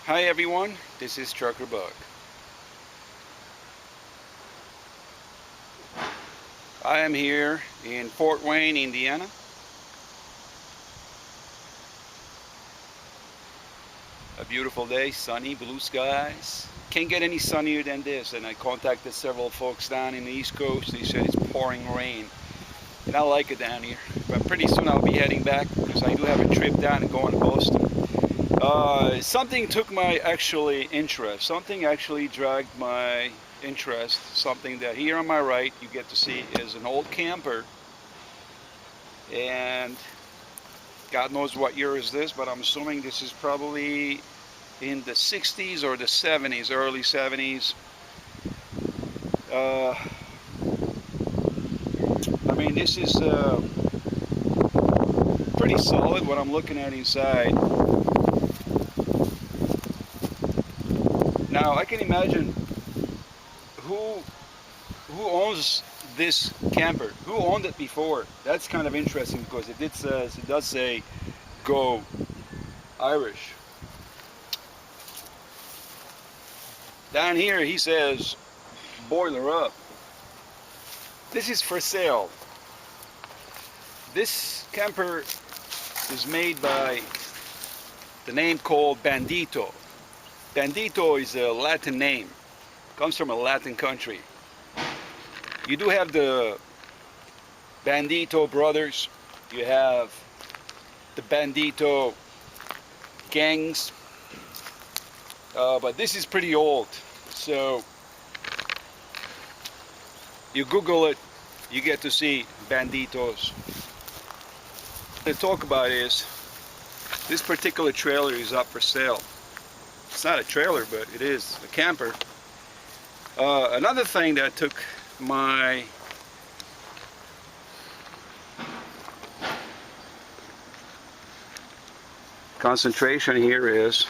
Hi everyone, this is Trucker Bug. I am here in Fort Wayne, Indiana. A beautiful day, sunny, blue skies. Can't get any sunnier than this, and I contacted several folks down in the East Coast. They said it's pouring rain, and I like it down here. But pretty soon I'll be heading back because I do have a trip down and going to Boston. Something took my interest. Something actually dragged my interest. Something that here on my right you get to see is an old camper, and God knows what year is this, but I'm assuming this is probably in the 60s or the 70s, early 70s. I mean, this is pretty solid what I'm looking at inside. Now I can imagine who owns this camper. Who owned it before? That's kind of interesting because it does say "Go Irish." Down here he says "Boiler up." This is for sale. This camper is made by the name called Bandito. Bandito is a Latin name. Comes from a Latin country. You do have the Bandito brothers. You have the Bandito gangs. But this is pretty old. So you Google it, you get to see Banditos. What to talk about is this particular trailer is up for sale. It's not a trailer, but it is a camper. Another thing that took my concentration here is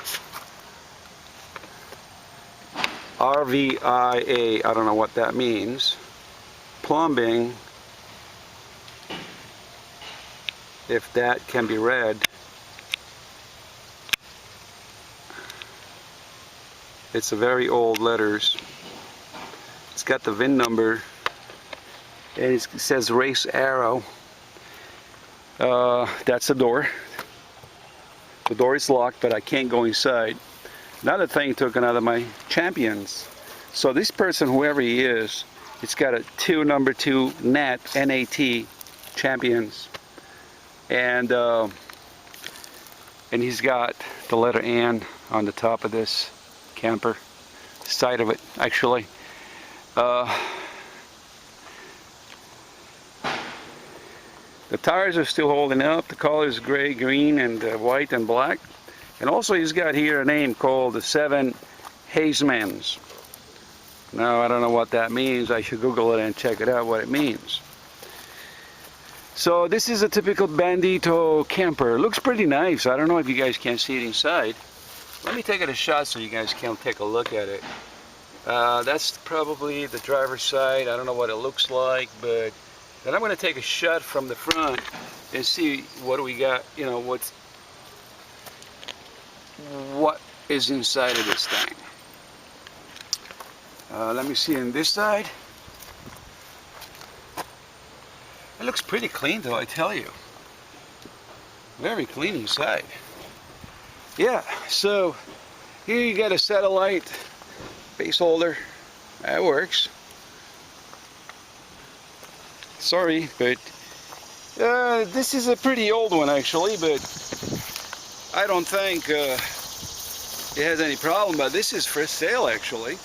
RVIA. I don't know what that means. Plumbing, if that can be read. It's a very old letters. It's got the VIN number, and it says Race Arrow. That's the door. The door is locked, but I can't go inside. Another thing took another of my champions. So this person, whoever he is, it's got a number 2 NAT, N-A-T, champions. And he's got the letter N on the top of this camper, side of it actually. The tires are still holding up. The color is gray, green, and white and black. And also he's got here a name called the 7 Hazemans. Now I don't know what that means. I should Google it and check it out what it means. So this is a typical Bandito camper. It looks pretty nice. I don't know if you guys can see it inside. Let me take it a shot so you guys can take a look at it. That's probably the driver's side. I don't know what it looks like, but then I'm going to take a shot from the front and see what we got, you know, what is inside of this thing. Let me see on this side. It looks pretty clean though, I tell you. Very clean inside. Yeah, so here you got a satellite base holder. That works. Sorry, but this is a pretty old one actually, but I don't think it has any problem. But this is for sale actually.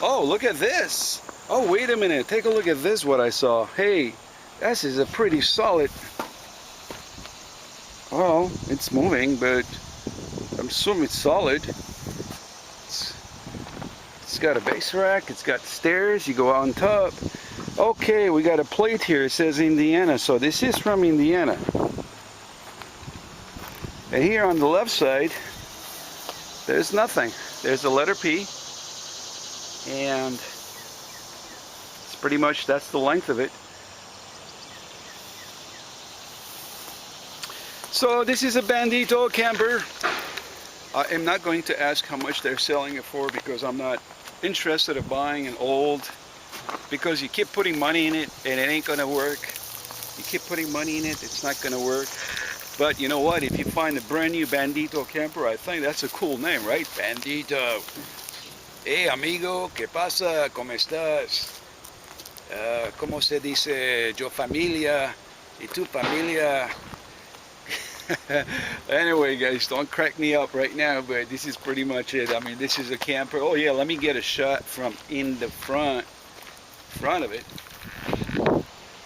Oh, look at this. Oh, wait a minute. Take a look at this, what I saw. Hey, this is a pretty solid. Well, it's moving, but I'm assuming it's solid. It's got a base rack. It's got stairs. You go on top. Okay, we got a plate here. It says Indiana, so this is from Indiana. And here on the left side, there's nothing. There's the letter P, and it's pretty much, that's the length of it. So this is a Bandito camper. I am not going to ask how much they're selling it for, because I'm not interested in buying an old, because you keep putting money in it and it ain't gonna work. You keep putting money in it, it's not gonna work. But you know what, if you find a brand new Bandito camper, I think that's a cool name, right? Bandito. Hey amigo, ¿qué pasa? ¿Cómo estás? ¿Cómo se dice yo familia? ¿Y tu familia? Anyway guys, don't crack me up right now, but this is pretty much it. I mean, this is a camper. Oh yeah, let me get a shot from in the front of it.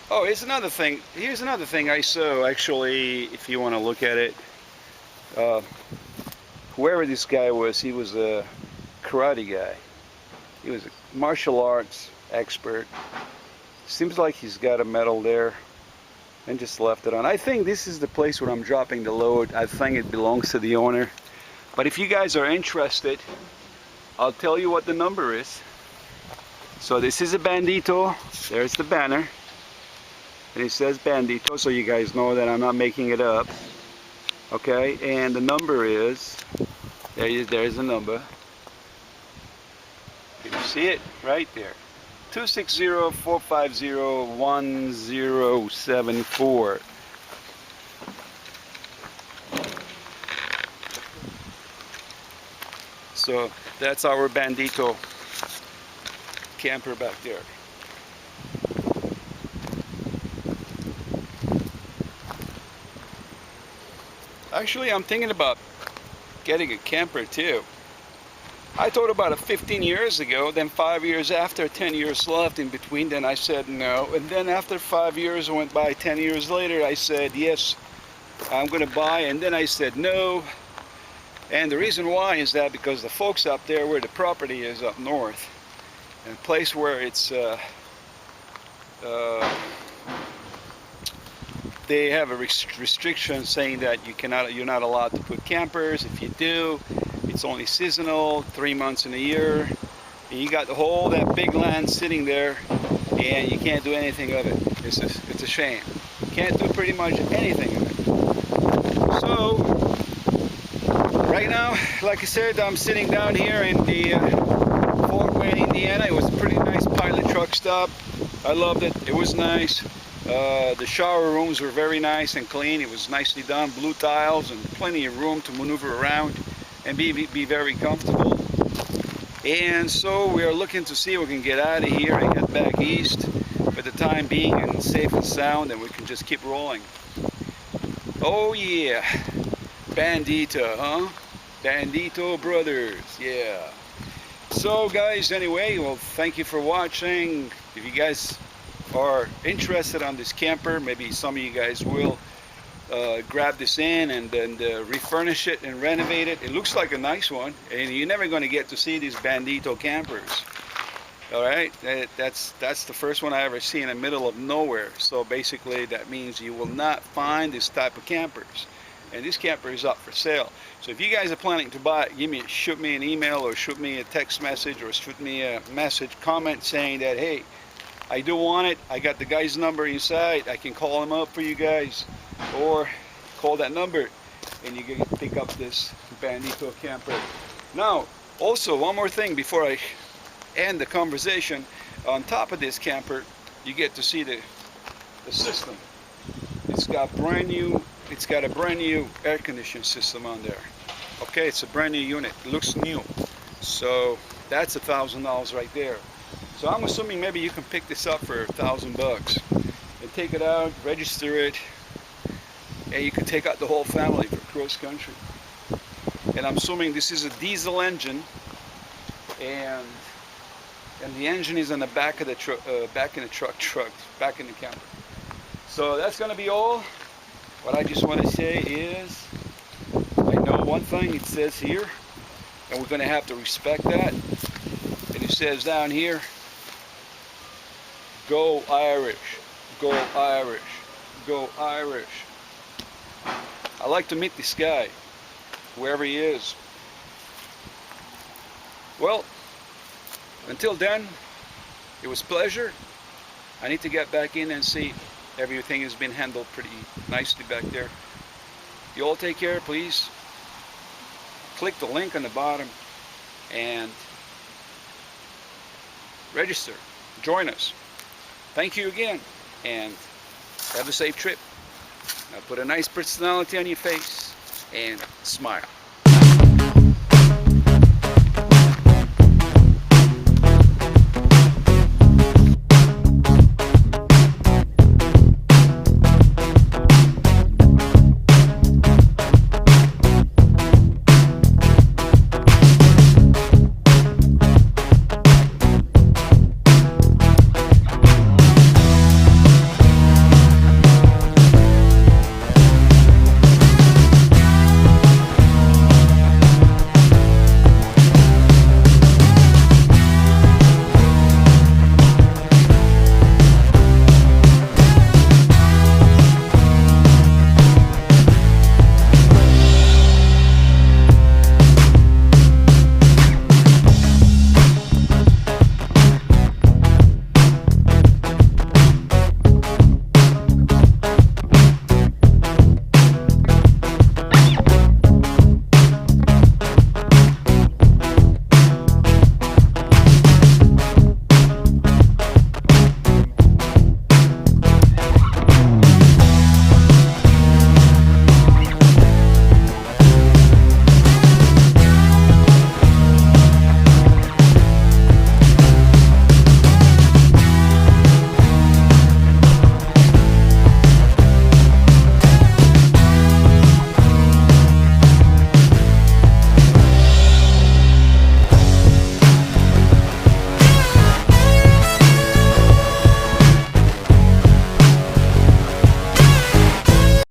Oh, here's another thing I saw, actually, if you want to look at it. Whoever this guy was, he was a karate guy. He was a martial arts expert. Seems like he's got a medal there and just left it on. I think this is the place where I'm dropping the load. I think it belongs to the owner. But if you guys are interested, I'll tell you what the number is. So this is a Bandito. There's the banner. And it says Bandito, so you guys know that I'm not making it up. Okay, and the number is, there's the number. Can you see it? Right there. 260-450-1074. So that's our Bandito camper back there. Actually, I'm thinking about getting a camper too. I thought about it 15 years ago, then 5 years after, 10 years left in between, then I said no. And then after 5 years went by, 10 years later, I said yes, I'm going to buy, and then I said no. And the reason why is that because the folks up there where the property is up north, in a place where it's they have a restriction saying that you're not allowed to put campers. If you do, it's only seasonal, 3 months in a year, and you got that big land sitting there, and you can't do anything of it. It's a shame. You can't do pretty much anything of it. So right now, like I said, I'm sitting down here in the Fort Wayne, Indiana. It was a pretty nice pilot truck stop. I loved it. It was nice. The shower rooms were very nice and clean. It was nicely done, blue tiles, and plenty of room to maneuver around and be very comfortable. And so we are looking to see if we can get out of here and head back east for the time being, and safe and sound, and we can just keep rolling. Oh yeah, Bandito, huh? Bandito brothers, yeah. So guys, anyway, well, thank you for watching. If you guys are interested on this camper, maybe some of you guys will grab this in and refurnish it and renovate it. It looks like a nice one, and you're never going to get to see these Bandito campers. All right, that's the first one I ever see in the middle of nowhere. So basically that means you will not find this type of campers, and this camper is up for sale. So if you guys are planning to buy it, shoot me an email or shoot me a text message or shoot me a comment saying that, hey, I do want it. I got the guy's number inside. I can call him up for you guys, or call that number and you can pick up this Bandito camper. Now, also one more thing before I end the conversation. On top of this camper, you get to see the system. It's got a brand new air conditioning system on there. Okay, it's a brand new unit. It looks new. So that's $1,000 right there. So I'm assuming maybe you can pick this up for $1,000 and take it out, register it, and you can take out the whole family for cross country. And I'm assuming this is a diesel engine, and the engine is on the back of the truck, back in the camper. So that's going to be all. What I just want to say is, I know one thing it says here, and we're going to have to respect that. And it says down here, go Irish, go Irish, go Irish. I'd like to meet this guy, wherever he is. Well, until then, it was a pleasure. I need to get back in and see everything has been handled pretty nicely back there. You all take care, please. click the link on the bottom and register. Join us. Thank you again, and have a safe trip. Now put a nice personality on your face and smile.